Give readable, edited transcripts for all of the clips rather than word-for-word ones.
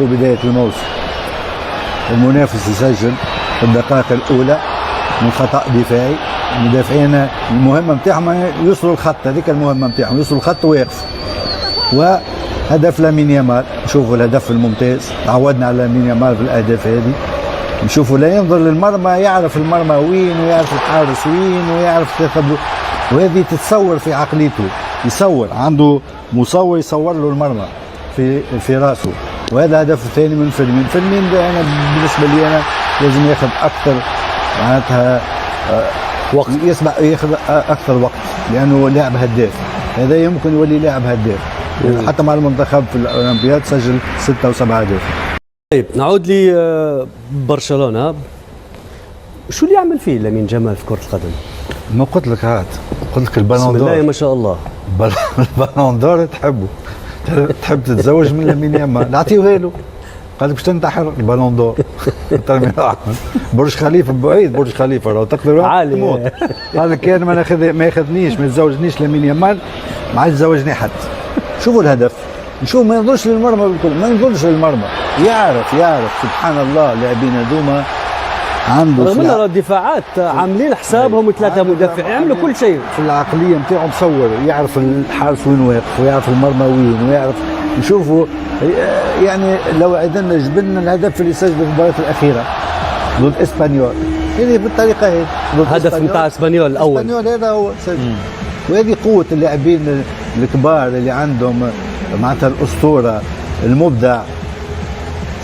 بداية يونس المنافس يسجل في الدقائق الأولى من خطأ دفاعي. المدافعين المهمة نتاعهم يوصلوا الخط، هذيك المهمة نتاعهم يوصلوا الخط ويقف. وهدف لامين يامال، نشوفوا الهدف الممتاز، تعودنا على لامين يامال في الأهداف هذه. نشوفوا لا ينظر للمرمى، يعرف المرمى وين ويعرف الحارس وين ويعرف تاخذ، وهذه تتصور في عقليته، يصور عنده مصور يصور له المرمى في راسه. وهذا هدف الثاني من فيرمين. فيرمين ده انا بالنسبه لي انا لازم ياخذ اكثر معناتها وقت، ياخذ اكثر وقت، لانه لاعب هداف، هذا يمكن يولي لاعب هداف. حتى مع المنتخب في الاولمبياد سجل 6 و7 اهداف. طيب نعود لبرشلونه، شو اللي يعمل فيه لامين جمال في كره القدم؟ ما قلت لك هات، قلت لك البالون بسم دور، الله ما شاء الله. البالون دور تحبه، تحب تتزوج من لامين يامال، نعطيوها له. قال لك باش تنتحر البالون دور. برج خليفه بعيد، برج خليفه راهو تقدر عالي تموت. قال لك كان ما ياخذنيش ما يتزوجنيش لامين يامال ما عادش يتزوجني حد. شوفوا الهدف، نشوف ما ينظرش للمرمى بالكل، ما ينظرش للمرمى، يعرف سبحان الله اللاعبين هذوما عنده رغم ان الدفاعات عاملين حسابهم ثلاثه مدافعين يعملوا كل شيء. في العقليه نتاعو مصور، يعرف الحارس وين واقف ويعرف المرمى وين ويعرف. نشوفوا يعني لو عدنا جبنا الهدف اللي سجله في المباراه الاخيره ضد اسبانيول، هذه بالطريقه هذه هدف نتاع اسبانيول الاول، اسبانيول هذا هو سجل. وهذه قوه اللاعبين الكبار اللي عندهم معناتها الاسطوره المبدع.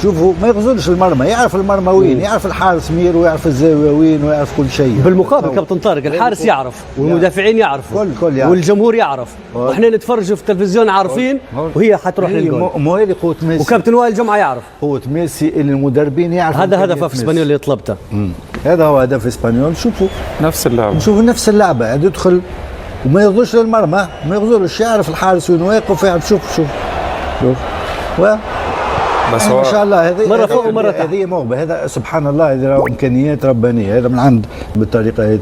شوفوا ما يغزلش المرمى، يعرف المرمى وين، يعرف الحارس مير ويعرف الزاويه وين ويعرف كل شيء. بالمقابل كابتن طارق الحارس يعرف والمدافعين يعرفوا كل يعرف. والجمهور يعرف، واحنا نتفرجوا في التلفزيون عارفين وهي حتروح للجول. مو هذه قوه ميسي، وكابتن وائل جمعه يعرف قوه ميسي اللي المدربين يعرفوا. هذا هدف في اسبانيول اللي طلبته. هذا هو هدف اسبانيول. شوفوا نفس اللعبه، نشوفوا نفس اللعبه، يدخل وما يغزلش للمرمى، ما يغزلش، يعرف الحارس وين واقف ويعرف. شوف بس هو ما شاء الله هذه مره فوق ومره تحت، هذه موهبه، هذا سبحان الله، هذه امكانيات ربانيه، هذا من عند بالطريقه هذه.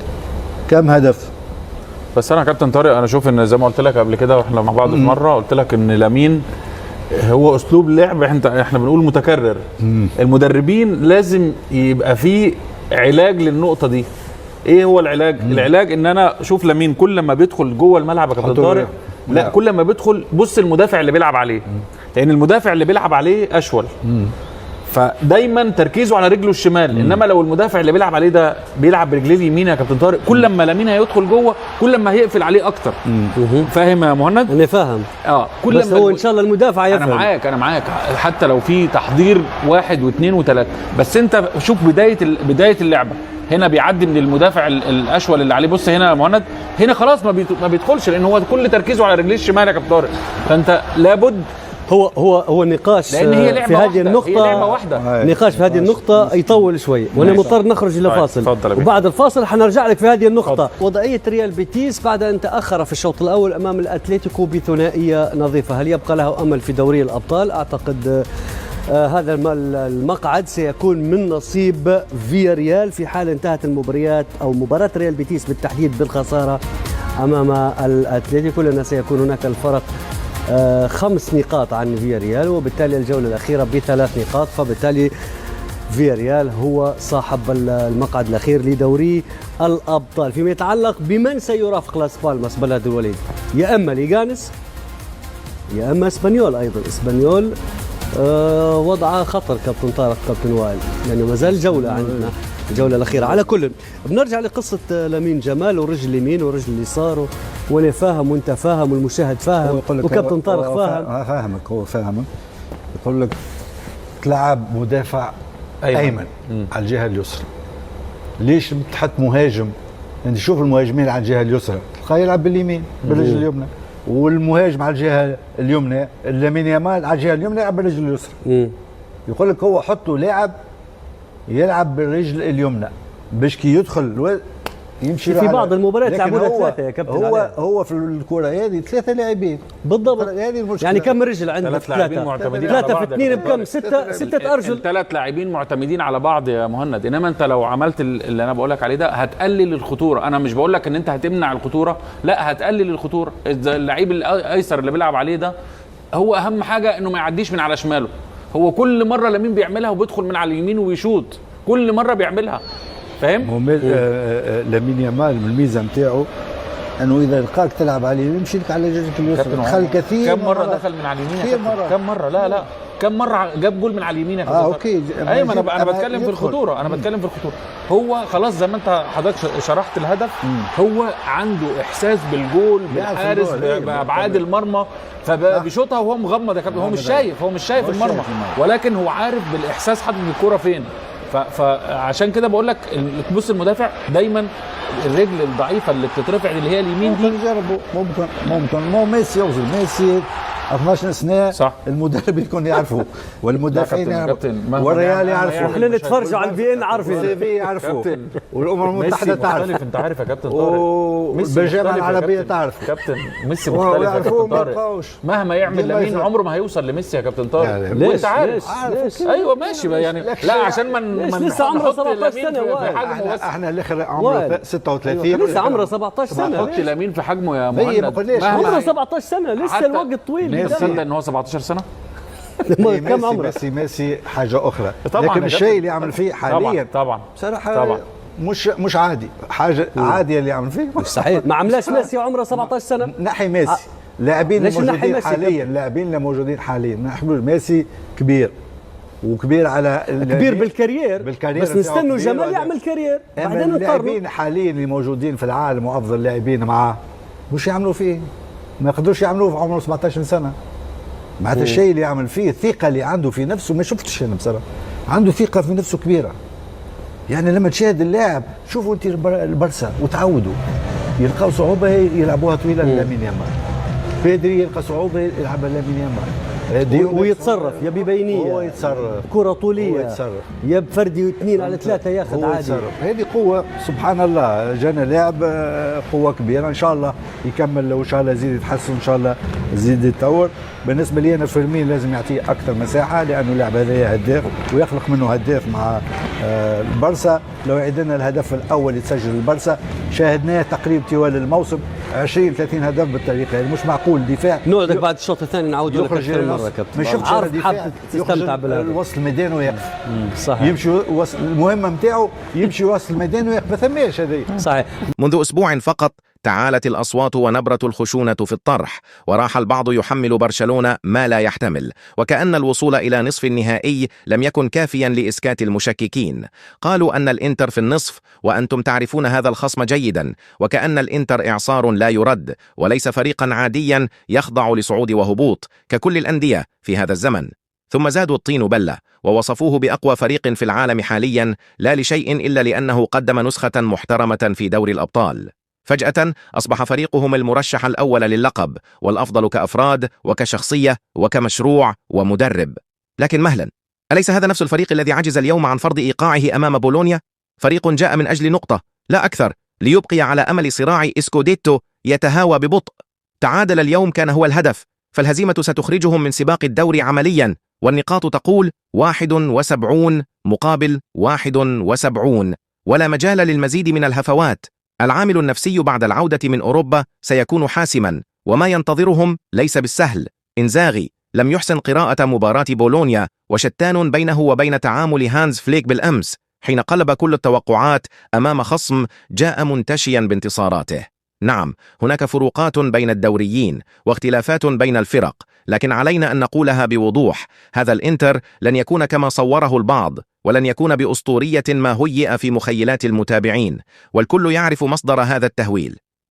كم هدف؟ بس انا كابتن طارق انا اشوف ان زي ما قلت لك قبل كده واحنا مع بعض في مره، قلت لك ان لامين هو اسلوب لعب احنا بنقول متكرر. المدربين لازم يبقى فيه علاج للنقطه دي. ايه هو العلاج؟ العلاج ان انا اشوف لامين كل ما بيدخل جوه الملعب يا كابتن طارق، لا كل ما بيدخل بص المدافع اللي بيلعب عليه، لان المدافع اللي بيلعب عليه اشول، فدايما تركيزه على رجله الشمال. انما لو المدافع اللي بيلعب عليه ده بيلعب برجليه اليمين يا كابتن طارق، كل ما لامين هيدخل جوه كل ما هيقفل عليه اكتر. فاهم يا مهند؟ انا فاهم. كل بس هو ان شاء الله المدافع يفهم. انا معاك حتى لو في تحضير 1 و2 و3، بس انت شوف بدايه اللعبه هنا بيعدي من المدافع الاشول اللي عليه. بص هنا يا مهند، هنا خلاص ما بيدخلش، لان هو كل تركيزه على رجليه الشمال يا كابتن طارق. فانت لابد هو النقاش لان هي لعبه في هذه النقطه، هي لعبه واحده. النقاش في هذه النقطه يطول شوي، وانا مضطر نخرج الى فاصل، وبعد الفاصل حنرجع لك في هذه النقطه. وضعيه ريال بيتيس بعد ان تاخر في الشوط الاول امام الاتليتيكو بثنائيه نظيفه، هل يبقى له امل في دوري الابطال؟ اعتقد هذا المقعد سيكون من نصيب فياريال في حال انتهت المباريات او مباراه ريال بيتيس بالتحديد بالخساره امام الاتليتيكو، لان سيكون هناك الفرق 5 نقاط عن فياريال، وبالتالي الجولة الأخيرة ب3 نقاط، فبالتالي فياريال هو صاحب المقعد الأخير لدوري الأبطال. فيما يتعلق بمن سيرافق لاس بالماس بلد الوليد، يا إما ليغانس يا إما اسبانيول. أيضا اسبانيول وضعها خطر كابتن طارق كابتن وائل، لأنه ما زال جولة عندنا الجولة الأخيرة. على كل بنرجع لقصة لامين جمال والرجل اليمين والرجل اليسار، وانا فاهم وانت فاهم والمشاهد فاهم وكابتن طارق فاهم. فاهمك، هو فاهمك. يقول لك تلعب مدافع ايمن على الجهه اليسرى، ليش تحط مهاجم؟ انت شوف المهاجمين على الجهه اليسرى تلقاه يلعب باليمين بالرجل اليمنى، والمهاجم على الجهه اليمنى لامين يامال على الجهه اليمنى يلعب بالرجل اليسرى. يقول لك هو حطوا لاعب يلعب بالرجل اليمنى باش كي يدخل يمشي في بعض المباريات يلعبون 3 يا كابتن. هو في الكره هذه 3 لاعبين بالضبط. هذه المشكله. يعني كم رجل عندك؟ 3 لاعبين معتمدين 3 في 2 بكم؟ 6 ارجل. 3 لاعبين معتمدين على بعض يا مهند. انما انت لو عملت اللي انا بقول لك عليه ده هتقلل الخطوره. انا مش بقول لك ان انت هتمنع الخطوره، لا هتقلل الخطوره. اللعيب الايسر اللي بيلعب عليه ده هو اهم حاجه انه ما يعديش من على شماله. هو كل مره لامين بيعملها وبيدخل من على اليمين ويشوط، كل مره بيعملها، فاهم؟ هو لامين يامال الميزه نتاعو انه اذا لقاك تلعب على اليمين يمشي لك على جهتك اليسرى. دخل كثير كم مره دخل من على اليمين يا كابتن؟ كم مره؟ لا كم مره جاب جول من على اليمين يا كابتن؟ اوكي. ايوه انا بتكلم في الخطوره، انا بتكلم في الخطوره. هو خلاص زي ما انت حضرتك شرحت الهدف، هو عنده احساس بالجول بالحارس بابعاد المرمى، فبيشوطها وهو مغمض يا كابتن. هو مش شايف المرمى، ولكن هو عارف بالاحساس حاطط الكوره فين. فعشان كده بقول لك تبص المدافع دايما الرجل الضعيفه اللي بتترفع اللي هي اليمين دي ممكن يجربوا، ممكن مو ميسي يوصل ميسي 12 سنه صح. المدرب يكون يعرفوا والمدافعين يعرفوا والريال يعرفوا، خلينا نتفرجوا على البي ان عارفين يعرفوا والامم المتحده تعرف. انت عارف يا كابتن طارق، والجامعه العربيه تعرف كابتن ميسي مختلف يا كابتن طارق. مهما يعمل لامين عمره ما هيوصل لميسي يا كابتن طارق. وانت عارف ايوه ماشي يعني. لا عشان ما لسه عمره 17 سنه. احنا الاخر عمره 36 لسه عمره 17 سنه. حط لامين في حجمه يا مهند. عمره 17 سنه لسه الوقت طويل. تصدق ان هو 17 سنه؟ كم عمره؟ ميسي حاجه اخرى، طبعا لكن الشيء اللي يعمل فيه حاليا طبعا بصراحه طبعا مش عادي، حاجه عاديه اللي يعمل فيه. صحيح ما عملاش ميسي وعمره 17 سنه. نحي ميسي لاعبين الموجودين حاليا، لاعبين الموجودين حاليا نحكوا ميسي كبير وكبير على كبير بالكارير بس نستنوا جمال يعمل كارير بعدين نقارنوا. اللاعبين حاليا اللي موجودين في العالم وافضل لاعبين معاه مش يعملوا فيه، ما يقدروش يعملوه في عمره 17 سنه. معناتها الشيء اللي يعمل فيه، الثقه اللي عنده في نفسه ما شفتش انا بصراحه، عنده ثقه في نفسه كبيره. يعني لما تشاهد اللاعب شوفوا انت البرسا وتعودوا يلقاو صعوبه يلعبوها طويله لامين يامال، بيدري يلقى صعوبه يلعبها لامين يامال، ويتصرف يا ببينيه، هو يتصرف كره طوليه، يا بفردي 2 على 3 ياخذ عادي. يتصرف. هذه قوه سبحان الله، جانا لاعب قوه كبيره، ان شاء الله يكمل وان شاء الله يزيد يتحسن، ان شاء الله يزيد يتطور. بالنسبه لي انا فيرمين لازم يعطيه اكثر مساحه لانه اللاعب هذا هداف ويخلق منه هداف مع البرسا. لو عدنا الهدف الاول يتسجل البرسا شاهدناه تقريبا طوال الموسم 20 30 هدف بالطريقه هذه، مش معقول دفاع نوعدك بعد الشوط الثاني نعاودوا لك اكثر مره كابتن. ما شفتش عارف حابب تستمتع بالهدف وسط الميدان ويقف. صحيح. يمشي المهمه نتاعو يمشي وسط الميدان ويقف، ما ثماش هذه. صحيح. منذ أسبوع فقط تعالت الأصوات ونبرة الخشونة في الطرح، وراح البعض يحمل برشلونة ما لا يحتمل، وكأن الوصول إلى نصف النهائي لم يكن كافيا لإسكات المشككين. قالوا أن الإنتر في النصف، وأنتم تعرفون هذا الخصم جيدا، وكأن الإنتر إعصار لا يرد، وليس فريقا عاديا يخضع لصعود وهبوط ككل الأندية في هذا الزمن. ثم زادوا الطين بلة ووصفوه بأقوى فريق في العالم حاليا، لا لشيء إلا لأنه قدم نسخة محترمة في دوري الأبطال. فجأة أصبح فريقهم المرشح الأول للقب والأفضل كأفراد وكشخصية وكمشروع ومدرب. لكن مهلا، أليس هذا نفس الفريق الذي عجز اليوم عن فرض إيقاعه أمام بولونيا؟ فريق جاء من أجل نقطة لا أكثر، ليبقي على أمل صراع إسكوديتو يتهاوى ببطء. تعادل اليوم كان هو الهدف، فالهزيمة ستخرجهم من سباق الدوري عمليا، والنقاط تقول 71 مقابل 71، ولا مجال للمزيد من الهفوات. العامل النفسي بعد العودة من أوروبا سيكون حاسما، وما ينتظرهم ليس بالسهل. إنزاغي لم يحسن قراءة مباراة بولونيا، وشتان بينه وبين تعامل هانز فليك بالأمس حين قلب كل التوقعات أمام خصم جاء منتشيا بانتصاراته. نعم، هناك فروقات بين الدوريين واختلافات بين الفرق، لكن علينا أن نقولها بوضوح: هذا الإنتر لن يكون كما صوره البعض، ولن يكون بأسطورية ما هيئ في مخيلات المتابعين، والكل يعرف مصدر هذا التهويل.